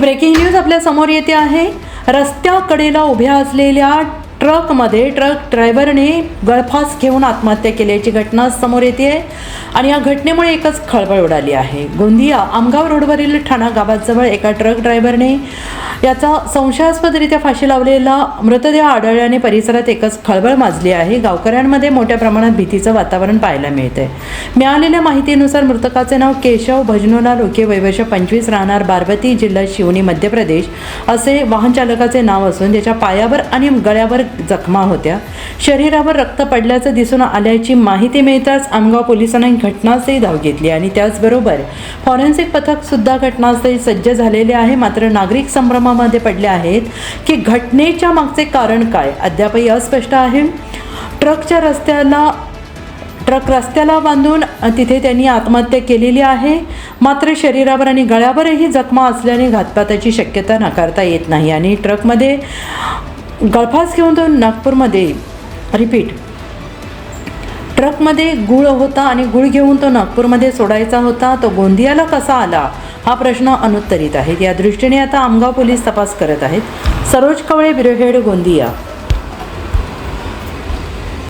Breaking news आपल्या समोर येते आहे। रस्त्याकडेला उभ्या असलेल्या ट्रकमध्ये ट्रक ड्रायव्हरने गळफास घेऊन आत्महत्या केल्याची घटना समोर येते आहे आणि या घटनेमुळे एकच खळबळ उडाली आहे। गोंदिया आमगाव रोडवरील ठाणा गावाजवळ एका ट्रक ड्रायव्हरने याचा संशयास्पदरित्या फाशी लावलेला मृतदेह आढळल्याने परिसरात एकच खळबळ माजली आहे। गावकऱ्यांमध्ये मोठ्या प्रमाणात भीतीचं वातावरण पाहायला मिळते। मिळालेल्या माहितीनुसार मृतकाचे नाव केशव भजनोलाल उके, वय वर्ष 25, राहणार बारबती, जिल्हा शिवनी, मध्य प्रदेश असे वाहन चालकाचे नाव असून त्याच्या पायावर आणि गळ्यावर जखमा होत्या। शरीरावर रक्त पडल्याचं दिसून आल्याची माहिती मिळताच आमगाव पोलिसांनी घटनास्थळी धाव घेतली आणि त्याचबरोबर फॉरेन्सिक पथक सुद्धा घटनास्थळी सज्ज झालेले आहे। मात्र नागरिक संभ्रमामध्ये पडले आहेत की घटनेच्या मागचे कारण काय अद्यापही अस्पष्ट आहे। ट्रक रस्त्याला बांधून तिथे त्यांनी आत्महत्या केलेली आहे। मात्र शरीरावर आणि गळ्यावरही जखमा असल्याने घातपाताची शक्यता नाकारता येत नाही आणि ट्रकमध्ये गळफास घेऊन तो नागपूरमध्ये ट्रकमध्ये गुळ होता आणि गुळ घेऊन तो नागपूरमध्ये सोडायचा होता। तो गोंदियाला कसा आला हा प्रश्न अनुत्तरित आहे। या दृष्टीने आता आमगाव पोलीस तपास करत आहेत। Saroj Kawale, bureau head, Gondia.